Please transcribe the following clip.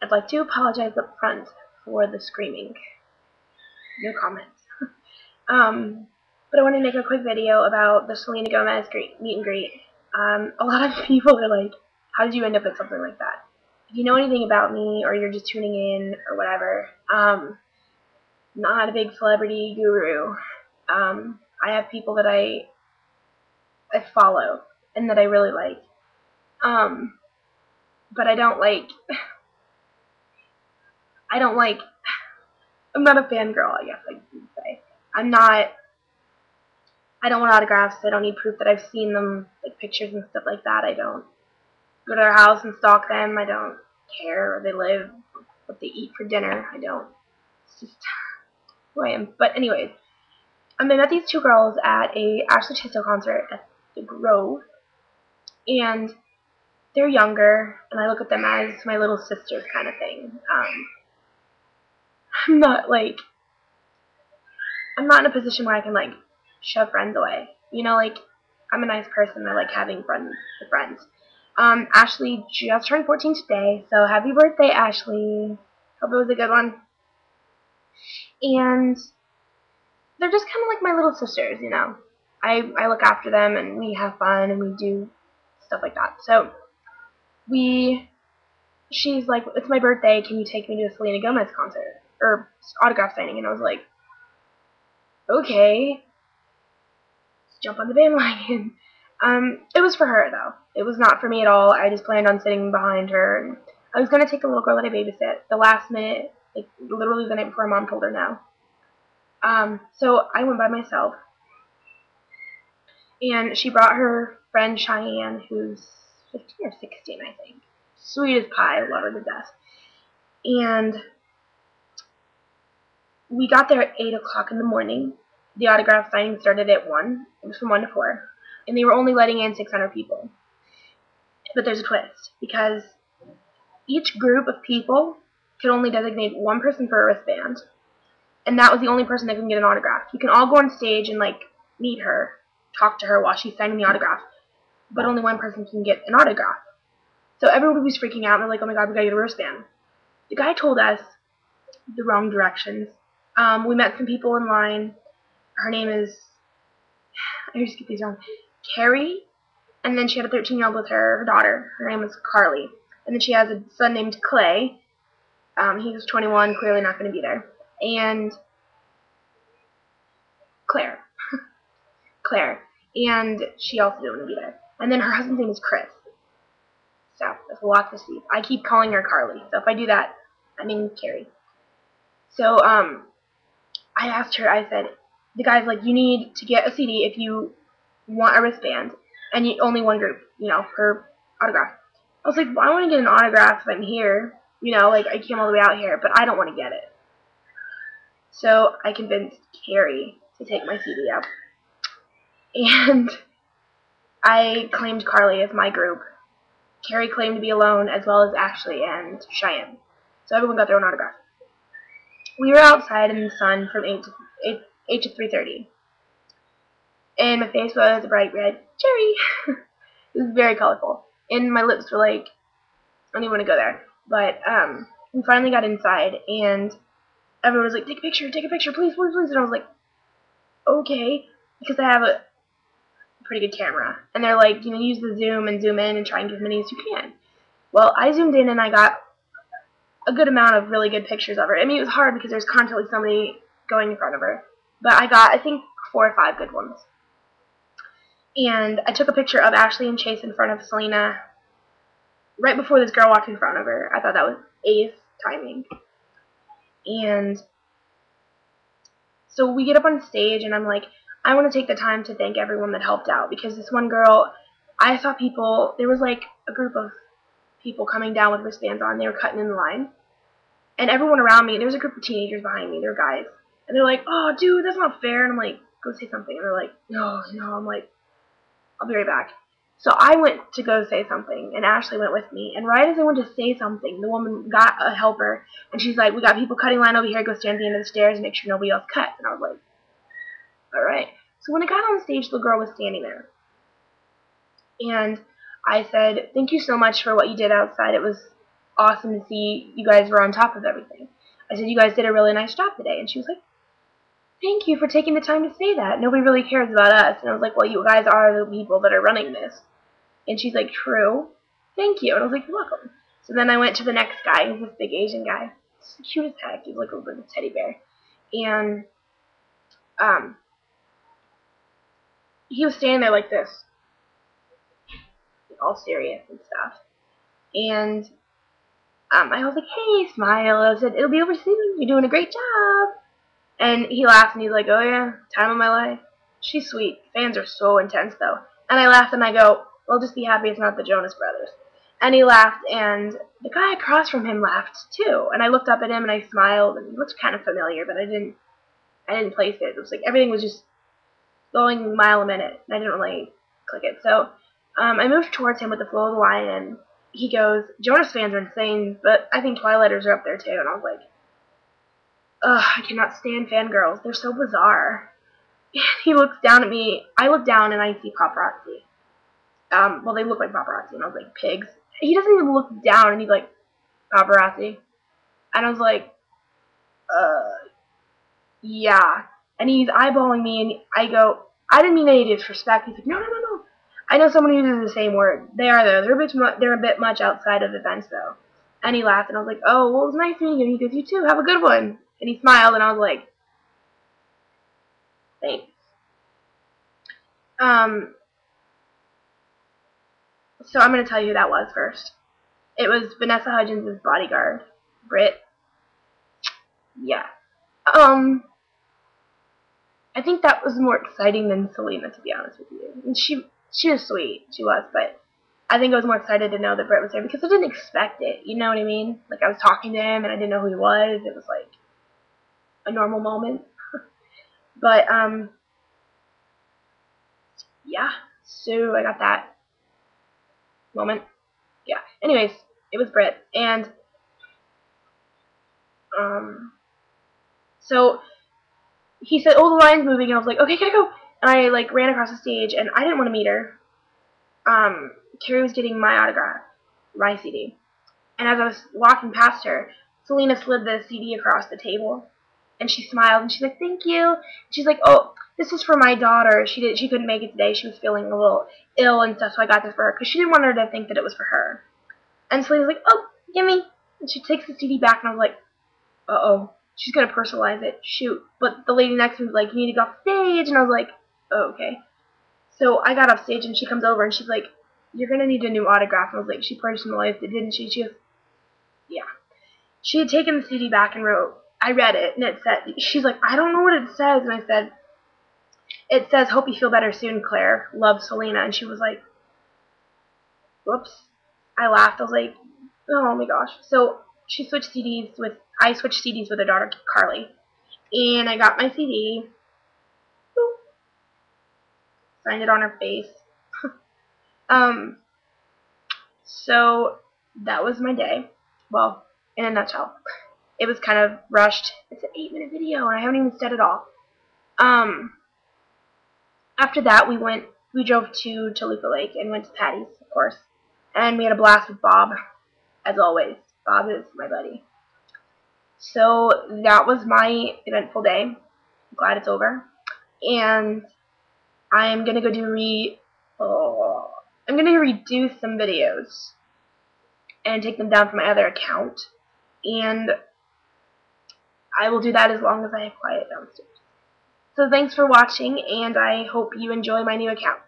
I'd like to apologize up front for the screaming. No comments. But I want to make a quick video about the Selena Gomez meet and greet. A lot of people are like, how did you end up at something like that? If you know anything about me, or you're just tuning in, or whatever, not a big celebrity guru. I have people that I follow and that I really like. But I'm not a fangirl, I guess I could say. I don't want autographs. I don't need proof that I've seen them, like pictures and stuff like that. I don't go to their house and stalk them. I don't care where they live, what they eat for dinner. I don't. It's just who I am. But anyways, I met these two girls at a Ashley Tisdale concert at the Grove, and they're younger, and I look at them as my little sisters kind of thing. I'm not in a position where I can shove friends away. You know, I'm a nice person. I like having friends with friends. Ashley just turned 14 today, so happy birthday, Ashley. Hope it was a good one. And they're just kind of like my little sisters, you know. I look after them, and we have fun, and we do stuff like that. So she's like, it's my birthday, can you take me to a Selena Gomez concert? Or autograph signing? And I was like, okay. Let's jump on the bandwagon. It was for her, though. It was not for me at all. I just planned on sitting behind her, and I was going to take a little girl that I babysit the last minute, literally the night before Mom told her no. So I went by myself, and she brought her friend Cheyenne, who's 15 or 16, I think. Sweet as pie, love her to death. And we got there at 8 o'clock in the morning. The autograph signing started at 1. It was from 1 to 4. And they were only letting in 600 people. But there's a twist, because each group of people could only designate one person for a wristband. And that was the only person that can get an autograph. You can all go on stage and, meet her, talk to her while she's signing the autograph. But only one person can get an autograph. So everybody was freaking out, and they're like, oh my god, we gotta get a wristband. The guy told us the wrong directions. We met some people in line. Her name is, I just get these wrong, Carrie, and then she had a 13-year-old with her daughter. Her name was Carly. And then she has a son named Clay. He's 21, clearly not going to be there. And Claire. Claire. And she also didn't want to be there. And then her husband's name is Chris. So, that's a lot to see. I keep calling her Carly. So if I do that, I mean Carrie. So, I asked her, I said, the guy's like, you need to get a CD if you want a wristband, and only one group, per autograph. I was like, well, I want to get an autograph if I'm here, I came all the way out here, but I don't want to get it. So I convinced Carrie to take my CD up, and I claimed Carly as my group. Carrie claimed to be alone, as well as Ashley and Cheyenne. So everyone got their own autograph. We were outside in the sun from 8 to 3:30. And my face was a bright red cherry. It was very colorful. And my lips were I don't even want to go there. But we finally got inside, and everyone was like, take a picture, please, please, please. And I was like, okay, because I have a pretty good camera. And they're like, use the zoom and zoom in and try and get as many as you can. Well, I zoomed in, and I got a good amount of really good pictures of her. I mean, it was hard because there's constantly somebody going in front of her. But I got, I think, 4 or 5 good ones. And I took a picture of Ashley and Chase in front of Selena right before this girl walked in front of her. I thought that was ace timing. And so we get up on stage, and I'm like, I want to take the time to thank everyone that helped out, because this one girl, I saw people, there was a group of people coming down with wristbands on. They were cutting in the line. And everyone around me, there was a group of teenagers behind me. They were guys. And they're like, oh, dude, that's not fair. And I'm like, go say something. And they're like, no. I'm like, I'll be right back. So I went to go say something, and Ashley went with me. And right as I went to say something, the woman got a helper, and she's like, we got people cutting line over here. Go stand at the end of the stairs and make sure nobody else cuts. And I was like, all right. So when I got on stage, the girl was standing there. And I said, thank you so much for what you did outside. It was awesome to see you guys were on top of everything. I said, you guys did a really nice job today. And she was like, thank you for taking the time to say that. Nobody really cares about us. And I was like, well, you guys are the people that are running this. And she's like, true. Thank you. And I was like, you're welcome. So then I went to the nenext guy. He's this big Asian guy. He's cute as heck. He's like a little teddy bear. And he was standing there like this, all serious and stuff. And I was like, hey, smile. I said, it'll be over soon. You're doing a great job. And he laughed and he's like, oh yeah, time of my life. She's sweet. Fans are so intense though. And I laughed and I go, well, just be happy it's not the Jonas Brothers. And he laughed and the guy across from him laughed too. And I looked up at him and I smiled and he looked kind of familiar, but I didn't place it. It was like everything was just going a mile a minute and I didn't really click it. So I moved towards him with the flow of the line and he goes, Jonas fans are insane, but I think Twilighters are up there too. And I was like, ugh, I cannot stand fangirls. They're so bizarre. He looks down at me. I look down and I see paparazzi. Well, they look like paparazzi, and I was like, pigs. He doesn't even look down, and he's like, paparazzi. And I was like, yeah. And he's eyeballing me, and I go, I didn't mean any disrespect. He's like, no, no, no, no. I know someone uses the same word. They are, though. They're a bit much outside of events, though. And he laughed, and I was like, oh, well, it was nice meeting you. And he goes, you too. Have a good one. And he smiled, and I was like, thanks. So I'm going to tell you who that was first. It was Vanessa Hudgens' bodyguard, Britt. Yeah. I think that was more exciting than Selena, to be honest with you. And she was sweet. She was, but I think I was more excited to know that Britt was there because I didn't expect it. You know what I mean? Like, I was talking to him, and I didn't know who he was. It was, like, a normal moment. But, yeah. So I got that moment. Yeah. Anyways, it was Britt. And, so he said, oh, the line's moving. And I was like, okay, gotta go. And I, like, ran across the stage, and I didn't want to meet her. Carrie was getting my autograph, my CD. And as I was walking past her, Selena slid the CD across the table. And she smiled, and she's like, thank you. And she's like, oh, this is for my daughter. She couldn't make it today. She was feeling a little ill and stuff, so I got this for her. Because she didn't want her to think that it was for her. And Selena's like, oh, gimme. And she takes the CD back, and I was like, uh-oh. She's going to personalize it. Shoot. But the lady next to me was like, you need to go off stage. And I was like, oh, okay. So I got off stage, and she comes over, and she's like, you're going to need a new autograph. And I was like, she personalized it, didn't she? She goes, yeah. She had taken the CD back and wrote, I read it, and it said, she's like, I don't know what it says. And I said, it says, hope you feel better soon, Claire. Love, Selena. And she was like, whoops. I laughed. I was like, oh my gosh. So I switched CDs with her daughter, Carly. And I got my CD. Boop. Signed it on her face. So that was my day. Well, in a nutshell. It was kind of rushed. It's an 8-minute video, and I haven't even said it all. After that, we drove to Toluca Lake and went to Patty's, of course. And we had a blast with Bob, as always. Bob is my buddy. So that was my eventful day. I'm glad it's over. And I'm gonna go redo some videos and take them down from my other account. And I will do that as long as I have quiet downstairs. So thanks for watching, and I hope you enjoy my new account.